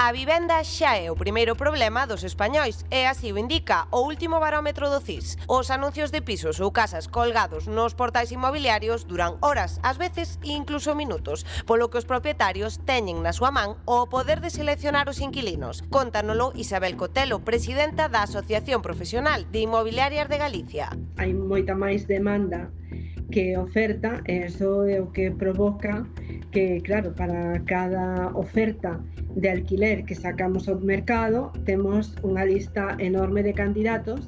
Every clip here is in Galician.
A vivenda xa é o primeiro problema dos españois e así o indica o último barómetro do CIS. Os anuncios de pisos ou casas colgados nos portais inmobiliarios duran horas, ás veces incluso minutos, polo que os propietarios teñen na súa man o poder de seleccionar os inquilinos. Cóntanolo Isabel Cotelo, presidenta da Asociación Profesional de Inmobiliarias de Galicia. Hai moita máis demanda que oferta e iso é o que provoca que, claro, para cada oferta de alquiler que sacamos ao mercado temos unha lista enorme de candidatos,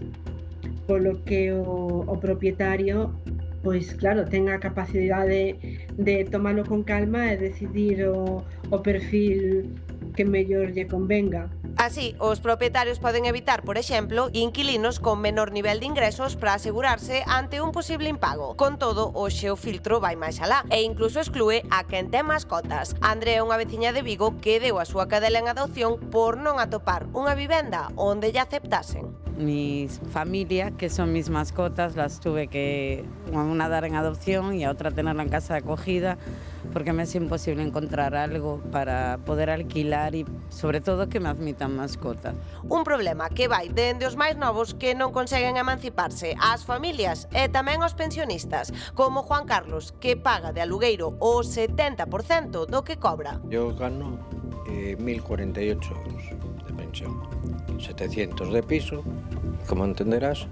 polo que o propietario, pois claro, ten a capacidade de tomarlo con calma e decidir o perfil que mellor lle convenga. Así, os propietarios poden evitar, por exemplo, inquilinos con menor nivel de ingresos para asegurarse ante un posible impago. Con todo, hoxe o filtro vai máis alá e incluso exclúe a quen ten mascotas. Andrea é unha veciña de Vigo que deu a súa cadela en adopción por non atopar unha vivenda onde lle aceptasen. Mi familia, que son mis mascotas, las tuve que una dar en adopción y a otra tenerla en casa de acogida porque me es imposible encontrar algo para poder alquilar y sobre todo que me admitan mascota. Un problema que vai dende os máis novos que non conseguen emanciparse, ás familias e tamén aos pensionistas, como Juan Carlos, que paga de alugueiro o 70% do que cobra. Eu gano 1.048 euros de pensión, 700 de piso, como entenderás,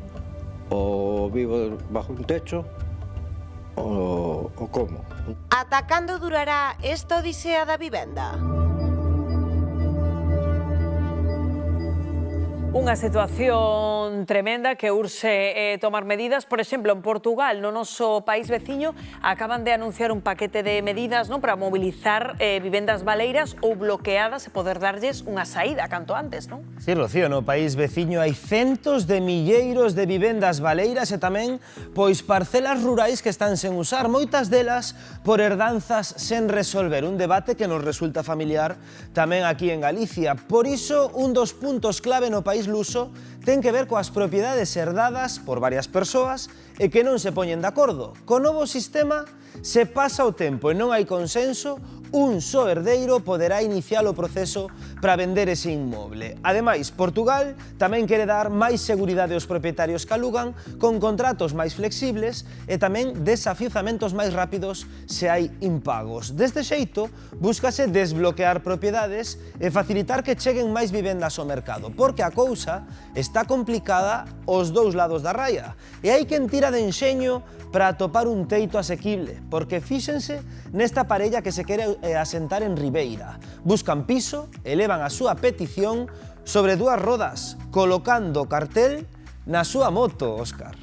o vivo bajo un techo o como. Ata cando durará esta odisea da vivenda? Unha situación tremenda que urxe tomar medidas. Por exemplo, en Portugal, no noso país veciño, acaban de anunciar un paquete de medidas para mobilizar vivendas baleiras ou bloqueadas e poder darlles unha saída canto antes, non? Sí, Rocío, no país veciño hai centos de milleiros de vivendas baleiras e tamén parcelas rurais que están sen usar, moitas delas por herdanzas sen resolver, un debate que nos resulta familiar tamén aquí en Galicia. Por iso, un dos puntos clave no país luso ten que ver coas propiedades herdadas por varias persoas e que non se poñen de acordo. Co novo sistema, se pasa o tempo e non hai consenso, un só herdeiro poderá iniciar o proceso para vender ese inmoble. Ademais, Portugal tamén quere dar máis seguridade aos propietarios que alugan con contratos máis flexibles e tamén desafiuzamentos máis rápidos se hai impagos. Deste xeito, búscase desbloquear propiedades e facilitar que cheguen máis vivendas ao mercado, porque a cousa está complicada aos dous lados da raia e hai quen tira de enxeño para atopar un teito asequible, porque fíxense nesta parella que se quere asentar en Ribeira. Buscan piso e levan a súa petición sobre dúas rodas, colocando cartel na súa moto, Óscar.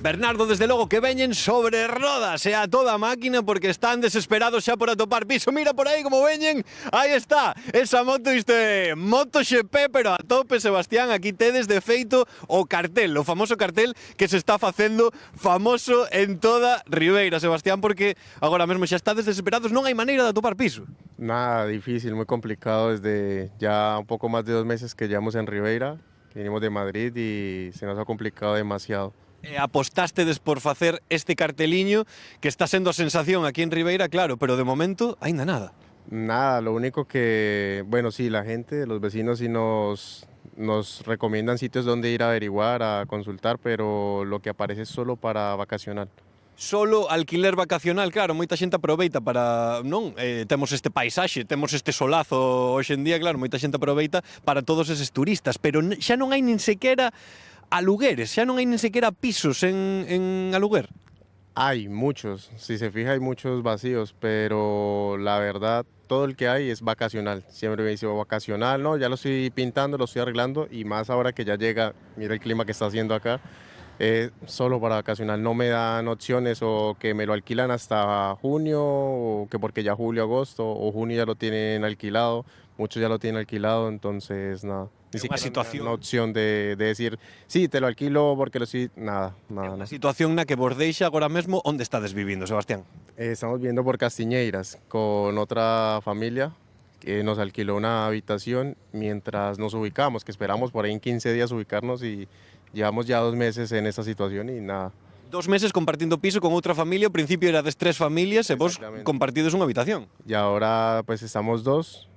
Bernardo, desde logo que veñen sobre rodas e a toda máquina porque están desesperados xa por atopar piso. Mira por aí como veñen, aí está, esa moto, isto é MotoGP, pero a tope, Sebastián. Aquí tedes de feito o cartel, o famoso cartel que se está facendo famoso en toda Ribeira, Sebastián, porque agora mesmo xa estades desesperados, non hai maneira de atopar piso. Nada, difícil, muy complicado desde ya un poco más de 2 meses que llevamos en Ribeira, que venimos de Madrid y se nos ha complicado demasiado. Apostastedes por facer este carteliño que está sendo a sensación aquí en Ribeira, claro, pero de momento aínda nada. Nada, lo único que, bueno, sí, la gente, los vecinos sí nos recomiendan sitios donde ir a averiguar, a consultar, pero lo que aparece es solo para vacacional. Solo alquiler vacacional, claro, moita xente aproveita para, non, temos este paisaxe, temos este solazo hoxe en día, claro, moita xente aproveita para todos eses turistas, pero xa non hai nin sequera alugueres, xa non hai nin sequera pisos en aluguer. Hay muchos, si se fija hay muchos vacíos, pero la verdad todo el que hay es vacacional. Siempre me dice vacacional, no, ya lo estoy pintando, lo estoy arreglando y más ahora que ya llega, mira el clima que está haciendo acá, solo para vacacional. No me dan opciones o que me lo alquilan hasta junio, o que porque ya julio, agosto o junio ya lo tienen alquilado, muchos ya lo tienen alquilado, entonces nada. Ni siquiera una opción de decir, sí, te lo alquilo porque lo estoy... Nada. Una situación na que vos deixa agora mesmo onde estades vivindo, Sebastián. Estamos viviendo por Castiñeiras con otra familia que nos alquiló una habitación mientras nos ubicamos, que esperamos por ahí en 15 días ubicarnos y llevamos ya 2 meses en esta situación y nada. 2 meses compartindo piso con outra familia, ao principio erades 3 familias e vos Exactamente. compartides unha habitación. Y ahora pues estamos 2,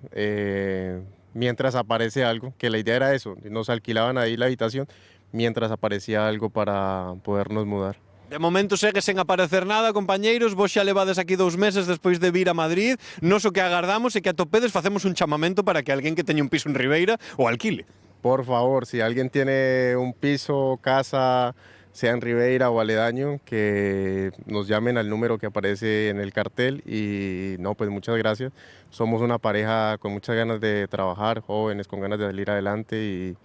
mientras aparece algo, que la idea era eso, nos alquilaban ahí la habitación mientras aparecía algo para podernos mudar. De momento segue sen aparecer nada, compañeiros, vos xa levades aquí 2 meses despois de vir a Madrid, nos o que agardamos é que atopedes, facemos un chamamento para que alguén que teña un piso en Ribeira o alquile. Por favor, si alguien tiene un piso, casa, sea en Ribeira o aledaño, que nos llamen al número que aparece en el cartel y no, pues muchas gracias. Somos una pareja con muchas ganas de trabajar, jóvenes con ganas de salir adelante y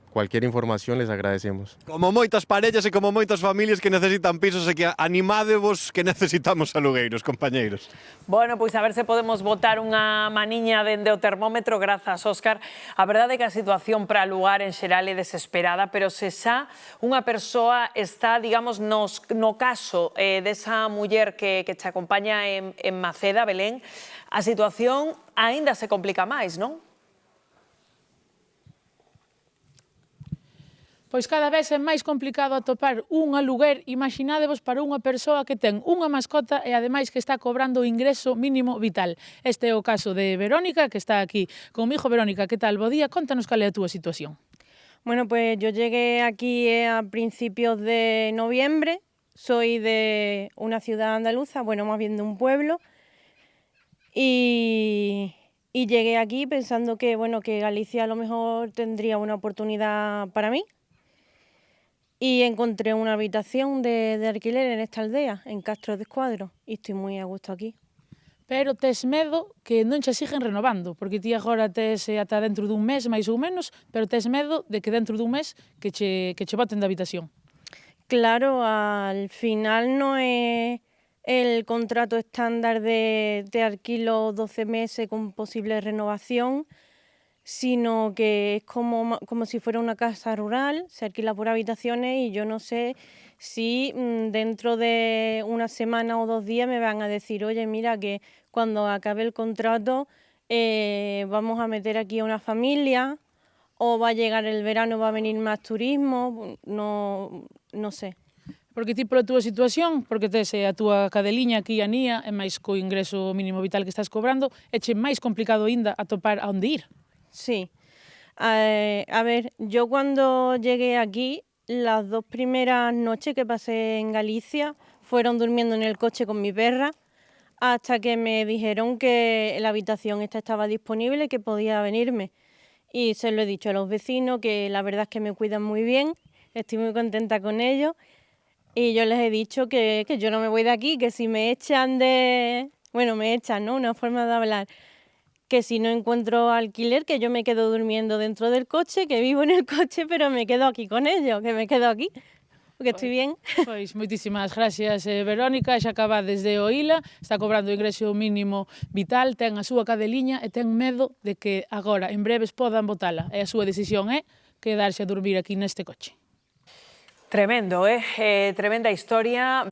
cualquier información les agradecemos. Como moitas parellas e como moitas familias que necesitan pisos e que animádevos que necesitamos alugueiros, compañeiros. Bueno, pois a ver se podemos botar unha maniña dende o termómetro, grazas, Óscar. A verdade é que a situación para alugar en xeral é desesperada, pero se xa unha persoa está, digamos, no caso desa muller que te acompaña en Maceda, Belén, a situación aínda se complica máis, non? Pois cada vez é máis complicado atopar un aluguer, imaginádevos, para unha persoa que ten unha mascota e ademais que está cobrando o ingreso mínimo vital. Este é o caso de Verónica, que está aquí conmigo. Verónica, que tal? Bo día, contanos cal é a túa situación. Bueno, pues yo llegué aquí a principios de noviembre, soy de una ciudad andaluza, bueno, más bien de un pueblo, y llegué aquí pensando que, bueno, que Galicia a lo mejor tendría una oportunidad para mí. Y encontré una habitación de alquiler en esta aldea, en Castro de Escuadro, y estoy muy a gusto aquí. Pero tes medo que non che siguen renovando, porque ti agora tes ata dentro dun mes, máis ou menos, pero tes medo de que dentro dun mes que che boten da habitación. Claro, al final no es el contrato estándar de alquilo 12 meses con posible renovación, sino que es como si fuera una casa rural, se alquila por habitaciones y yo no sé si dentro de una semana o 2 días me van a decir, oye, mira que cuando acabe el contrato vamos a meter aquí a una familia, o va a llegar el verano, va a venir más turismo, no sé. Porque ti pola túa situación, porque tes a túa cadeliña aquí a Nía, e máis co ingreso mínimo vital que estás cobrando, é che máis complicado aínda atopar a onde ir. Sí. A ver, yo cuando llegué aquí, las 2 primeras noches que pasé en Galicia fueron durmiendo en el coche con mi perra, hasta que me dijeron que la habitación esta estaba disponible y que podía venirme. Y se lo he dicho a los vecinos, que la verdad es que me cuidan muy bien, estoy muy contenta con ellos. Y yo les he dicho que yo no me voy de aquí, que si me echan bueno, me echan, ¿no? Una forma de hablar. Que si no encuentro alquiler, que yo me quedo durmiendo dentro del coche, que vivo en el coche, pero me quedo aquí con ellos, que me quedo aquí, porque estoy bien. Pois moitísimas gracias, Verónica, xa acabades de oíla, está cobrando o ingreso mínimo vital, ten a súa cadeliña e ten medo de que agora, en breves, podan botala. E a súa decisión é quedarse a dormir aquí neste coche. Tremendo, tremenda historia.